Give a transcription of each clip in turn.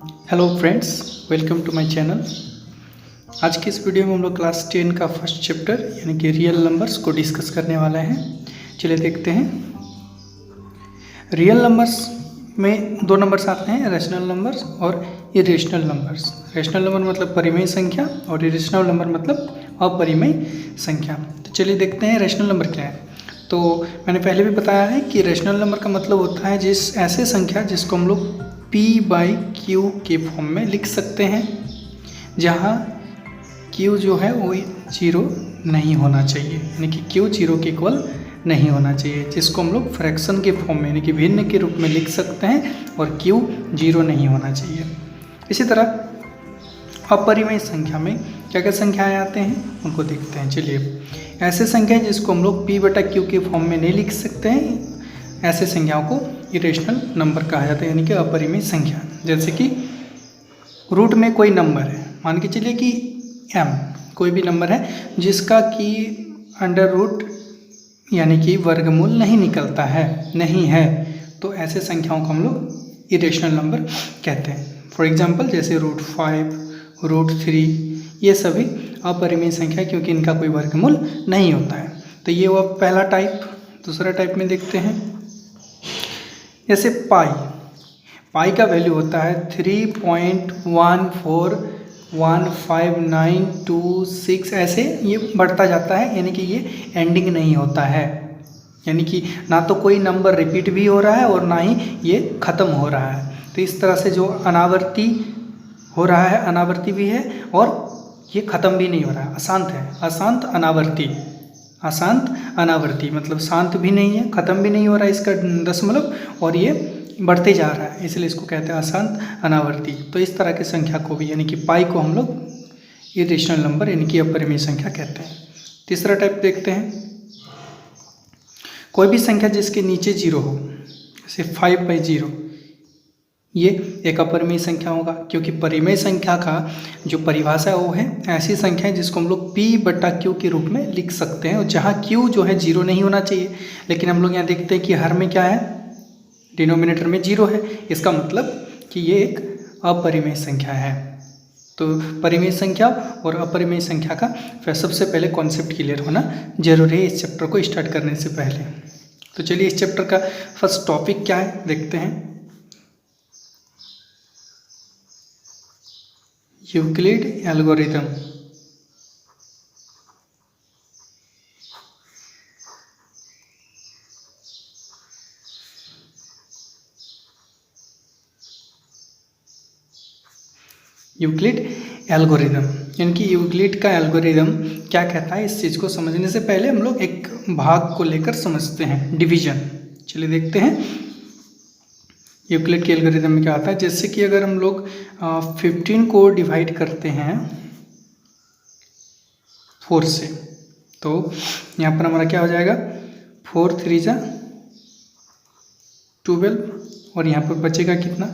Hello friends, welcome to my channel. आज की इस वीडियो में हम लोग क्लास 10 का फर्स्ट चैप्टर यानी कि रियल नंबर्स को डिस्कस करने वाले हैं। चलिए देखते हैं। रियल नंबर्स में दो नंबर्स आते हैं, रैशनल नंबर्स और इरेशनल नंबर्स। रैशनल नंबर मतलब परिमेय संख्या और इरेशनल नंबर मतलब अपरिमेय संख्या। तो चलिए देखते हैं रैशनल नंबर क्या है। तो मैंने पहले भी बताया है कि रैशनल नंबर का मतलब होता है जिस ऐसे संख्या जिसको हम लोग P/Q के फॉर्म में लिख सकते हैं, जहाँ Q जो है वो 0 नहीं होना चाहिए, यानी कि Q 0 के इक्वल नहीं होना चाहिए, जिसको हम लोग फ्रैक्शन के फॉर्म में यानी कि भिन्न के रूप में लिख सकते हैं और Q 0 नहीं होना चाहिए। इसी तरह अपरिमेय संख्या में क्या क्या संख्याएं आते हैं उनको देखते हैं। चलिए, ऐसे संख्याएं जिसको हम लोग P/Q के फॉर्म में नहीं लिख सकते हैं, ऐसे संख्याओं को इरेशनल नंबर कहा जाता है, यानी कि अपरिमेय संख्या। जैसे कि रूट में कोई नंबर है, मान के चलिए कि m कोई भी नंबर है जिसका कि अंडर रूट यानी कि वर्गमूल नहीं निकलता है, नहीं है, तो ऐसे संख्याओं को हम लोग इरेशनल नंबर कहते हैं। फॉर एग्जांपल जैसे √5, √3, ये सभी अपरिमेय संख्या क्योंकि इनका कोई वर्गमूल नहीं होता है। तो ये वो पहला टाइप। दूसरा टाइप में देखते हैं, जैसे पाई का वैल्यू होता है 3.141592 ऐसे ये बढ़ता जाता है, यानी कि ये एंडिंग नहीं होता है, यानी कि ना तो कोई नंबर रिपीट भी हो रहा है और ना ही ये ख़त्म हो रहा है। तो इस तरह से जो अनावर्ती हो रहा है, अनावर्ती भी है और ये ख़त्म भी नहीं हो रहा है, अशांत है, अशांत अनावर्ती। अशांत अनावर्ती मतलब शांत भी नहीं है, ख़त्म भी नहीं हो रहा है इसका दशमलव, और ये बढ़ते जा रहा है, इसलिए इसको कहते हैं अशांत अनावर्ती। तो इस तरह की संख्या को भी यानी कि पाई को हम लोग इरेशनल नंबर यानी कि अपरिमेय संख्या कहते हैं। तीसरा टाइप देखते हैं, कोई भी संख्या जिसके नीचे 0 हो, जैसे 5/0, ये एक अपरिमेय संख्या होगा, क्योंकि परिमेय संख्या का जो परिभाषा है वो है ऐसी संख्या है जिसको हम लोग P/Q के रूप में लिख सकते हैं, और जहाँ Q जो है 0 नहीं होना चाहिए। लेकिन हम लोग यहाँ देखते हैं कि हर में क्या है, डिनोमिनेटर में 0 है, इसका मतलब कि ये एक अपरिमेय संख्या है। तो परिमेय संख्या और अपरिमेय संख्या का सबसे पहले कॉन्सेप्ट क्लियर होना जरूरी है इस चैप्टर को स्टार्ट करने से पहले। तो चलिए इस चैप्टर का फर्स्ट टॉपिक क्या है देखते हैं। Euclid algorithm. यूक्लिड एल्गोरिथम यानी कि यूक्लिड का एल्गोरिथम क्या कहता है, इस चीज़ को समझने से पहले हम लोग एक भाग को लेकर समझते हैं, डिवीजन। चलिए देखते हैं यूक्लिड के एल्गोरिथम में क्या आता है। जैसे कि अगर हम लोग 15 को डिवाइड करते हैं 4 से, तो यहाँ पर हमारा क्या हो जाएगा, 4 3 जा 12, और यहाँ पर बचेगा कितना,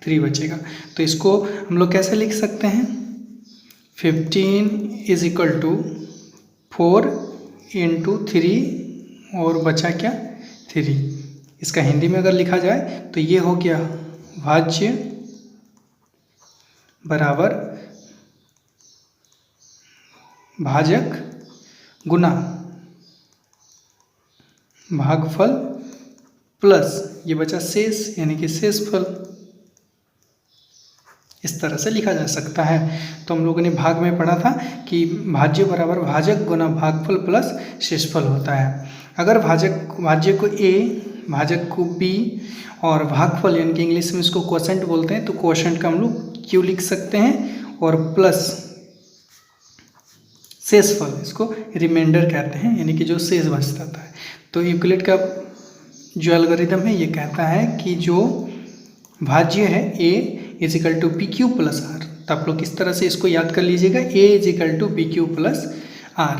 3 बचेगा। तो इसको हम लोग कैसे लिख सकते हैं, 15 = 4 × 3 और बचा क्या, 3। इसका हिंदी में अगर लिखा जाए तो ये हो गया भाज्य बराबर भाजक गुना भागफल प्लस ये बचा शेष यानी कि शेषफल। इस तरह से लिखा जा सकता है। तो हम लोगों ने भाग में पढ़ा था कि भाज्य बराबर भाजक गुना भागफल प्लस शेषफल होता है। अगर भाज्य को A, भाजक को B और भागफल यानी कि इंग्लिश में इसको क्वोशेंट बोलते हैं, तो क्वोशेंट का हम लोग Q लिख सकते हैं, और प्लस शेषफल इसको रिमाइंडर कहते हैं, यानी कि जो शेष बचता है। तो यूक्लिड का जो एल्गोरिथम है ये कहता है कि जो भाज्य है A = BQ + R। तो आप लोग किस तरह से इसको याद कर लीजिएगा, A = BQ + R।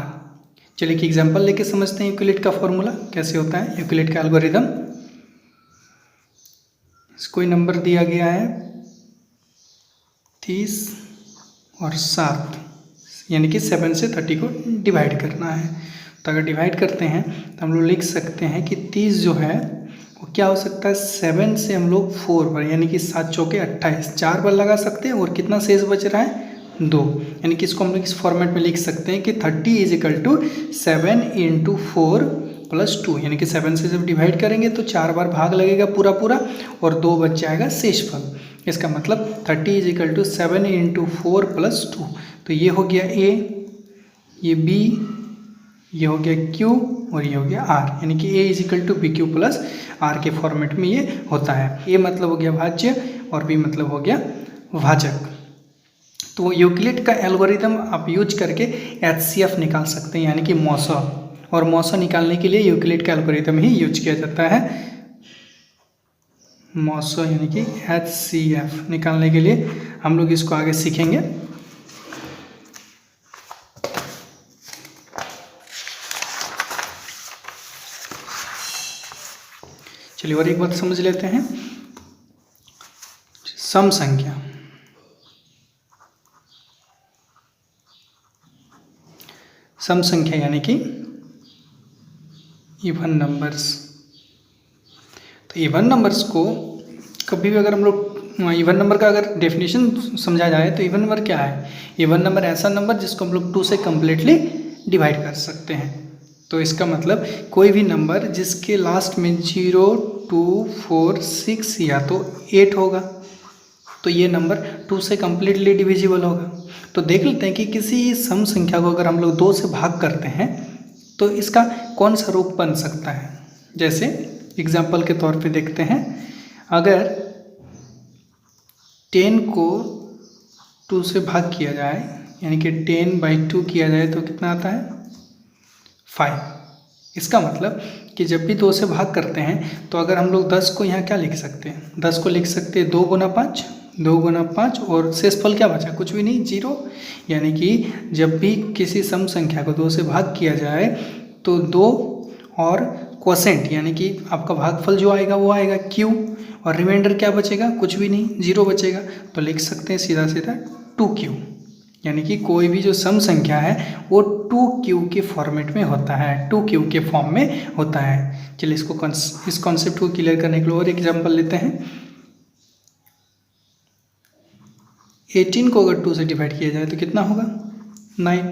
चलिए कि एग्जाम्पल लेके समझते हैं यूक्लिड का फॉर्मूला कैसे होता है। यूक्लिड का एल्गोरिथम, कोई नंबर दिया गया है 30 और 7, यानी कि 7 से 30 को डिवाइड करना है। तो अगर डिवाइड करते हैं तो हम लोग लिख सकते हैं कि 30 जो है वो क्या हो सकता है, 7 से हम लोग 4 बार यानी कि 7 चौके 28 4 बार लगा सकते हैं और कितना शेष बच रहा है 2, यानी कि इसको हम लोग इस फॉर्मेट में लिख सकते हैं कि 30 = 7 × 4 + 2, यानी कि 7 से जब डिवाइड करेंगे तो 4 बार भाग लगेगा पूरा पूरा और 2 बच जाएगा शेषफल। इसका मतलब 30 = 7 × 4 + 2, तो ये हो गया A, ये B, ये हो गया Q और ये हो गया R, यानी कि A = BQ + R के फॉर्मेट में ये होता है। A मतलब हो गया भाज्य और B मतलब हो गया भाजक। तो यूक्लिड का एल्गोरिथम आप यूज करके HCF निकाल सकते हैं, यानी कि मौसा, और मौसा निकालने के लिए यूक्लिड का एल्गोरिथम ही यूज किया जाता है। मौसा यानी कि HCF निकालने के लिए हम लोग इसको आगे सीखेंगे। चलिए और एक बात समझ लेते हैं, सम संख्या। सम संख्या यानी कि इवन नंबर्स। तो इवन नंबर्स को कभी भी अगर हम लोग इवन नंबर का अगर डेफिनेशन समझा जाए तो इवन नंबर क्या है, इवन नंबर ऐसा नंबर जिसको हम लोग 2 से कम्प्लीटली डिवाइड कर सकते हैं। तो इसका मतलब कोई भी नंबर जिसके लास्ट में 0, 2, 4, 6 या तो 8 होगा तो ये नंबर 2 से कम्प्लीटली डिविजिबल होगा। तो देख लेते हैं कि किसी सम संख्या को अगर हम लोग 2 से भाग करते हैं तो इसका कौन सा रूप बन सकता है। जैसे एग्जाम्पल के तौर पे देखते हैं, अगर 10 को 2 से भाग किया जाए यानी कि 10/2 किया जाए तो कितना आता है 5। इसका मतलब कि जब भी 2 से भाग करते हैं तो अगर हम लोग 10 को यहाँ क्या लिख सकते हैं, 10 को लिख सकते हैं 2 × 5, 2 × 5 और शेषफल क्या बचा, कुछ भी नहीं, 0। यानी कि जब भी किसी सम संख्या को 2 से भाग किया जाए तो 2 और क्वोशेंट यानी कि आपका भागफल जो आएगा वो आएगा Q और रिमाइंडर क्या बचेगा, कुछ भी नहीं, 0 बचेगा। तो लिख सकते हैं सीधा सीधा 2Q, यानी कि कोई भी जो सम संख्या है वो 2Q के फॉर्मेट में होता है, 2Q के फॉर्म में होता है। चलिए इस कॉन्सेप्ट को क्लियर करने के लिए और एग्जाम्पल लेते हैं। 18 को अगर 2 से डिवाइड किया जाए तो कितना होगा 9,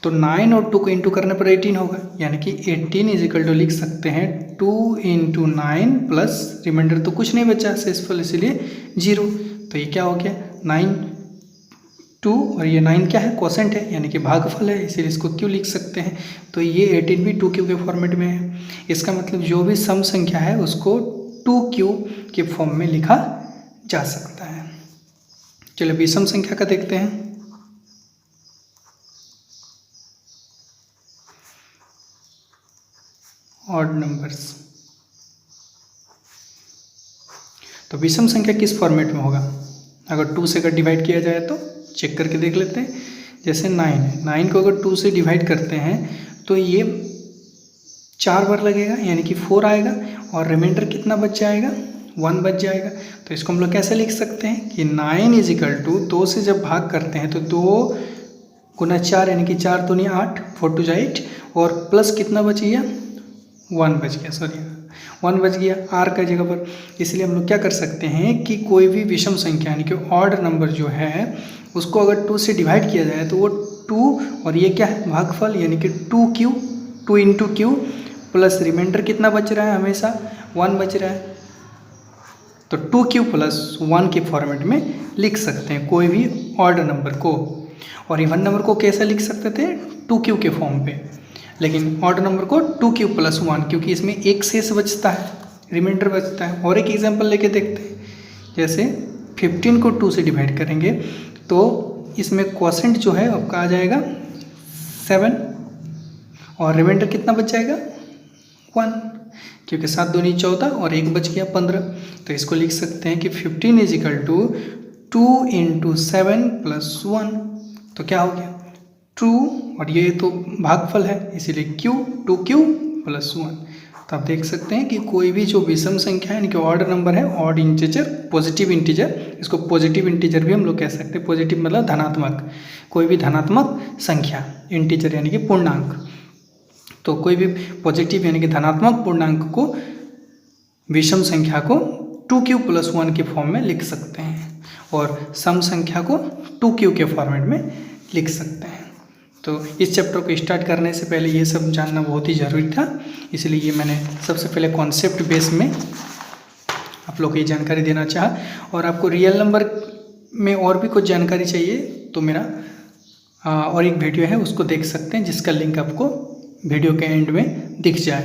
तो 9 और 2 को इंटू करने पर 18 होगा, यानी कि 18 = लिख सकते हैं 2 × 9 प्लस रिमाइंडर तो कुछ नहीं बचा शेषफल इसीलिए 0। तो ये क्या हो गया 9, 2 और ये 9 क्या है, क्वोशेंट है यानी कि भागफल है, इसीलिए इसको Q लिख सकते हैं। तो ये 18 भी 2Q के फॉर्मेट में है। इसका मतलब जो भी सम संख्या है उसको 2Q के फॉर्म में लिखा जा सकता है। चलिए विषम संख्या का देखते हैं। Odd numbers. तो विषम संख्या किस फॉर्मेट में होगा, अगर 2 से अगर डिवाइड किया जाए तो चेक करके देख लेते हैं। जैसे 9 है, 9 को अगर 2 से डिवाइड करते हैं तो ये 4 बार लगेगा यानी कि 4 आएगा और रिमाइंडर कितना बच जाएगा 1 बच जाएगा। तो इसको हम लोग कैसे लिख सकते हैं कि 9 = 2 से जब भाग करते हैं तो 2 × 4 यानी कि 4 दूनी 8, 4 × 8 और प्लस कितना बच गया 1 बच गया, सॉरी 1 बच गया R का जगह पर। इसलिए हम लोग क्या कर सकते हैं कि कोई भी विषम संख्या यानी कि ऑड नंबर जो है उसको अगर 2 से डिवाइड किया जाए तो वो 2 और ये क्या है भागफल यानी कि 2Q, 2 × Q प्लस रिमाइंडर कितना बच रहा है हमेशा 1 बच रहा है। तो 2Q + 1 के फॉर्मेट में लिख सकते हैं कोई भी ऑड नंबर को। और इवन नंबर को कैसे लिख सकते थे 2Q के फॉर्म पे, लेकिन ऑड नंबर को 2Q + 1 क्योंकि इसमें एक शेष बचता है, रिमाइंडर बचता है। और एक एग्जांपल लेके देखते हैं, जैसे 15 को 2 से डिवाइड करेंगे तो इसमें क्वोशेंट जो है आपका आ जाएगा 7 और रिमाइंडर कितना बच जाएगा 1, क्योंकि 7 दूनी 14 और 1 बच गया 15। तो इसको लिख सकते हैं कि 15 = 2 × 7 + 1। तो क्या हो गया 2 और ये तो भागफल है इसीलिए Q, 2Q + 1। तो आप देख सकते हैं कि कोई भी जो विषम संख्या है यानी कि ऑड नंबर है, ऑड इंटीजर, पॉजिटिव इंटीजर, इसको पॉजिटिव इंटीजर भी हम लोग कह सकते हैं। पॉजिटिव मतलब धनात्मक, कोई भी धनात्मक संख्या, इंटीजर यानी कि पूर्णांक। तो कोई भी पॉजिटिव यानी कि धनात्मक पूर्णांक को विषम संख्या को 2q + 1 के फॉर्म में लिख सकते हैं और सम संख्या को 2q के फॉर्मेट में लिख सकते हैं। तो इस चैप्टर को स्टार्ट करने से पहले ये सब जानना बहुत ही ज़रूरी था, इसलिए ये मैंने सबसे पहले कॉन्सेप्ट बेस में आप लोग को ये जानकारी देना चाहा। और आपको रियल नंबर में और भी कुछ जानकारी चाहिए तो मेरा और एक वीडियो है उसको देख सकते हैं, जिसका लिंक आपको वीडियो के एंड में दिख जाए।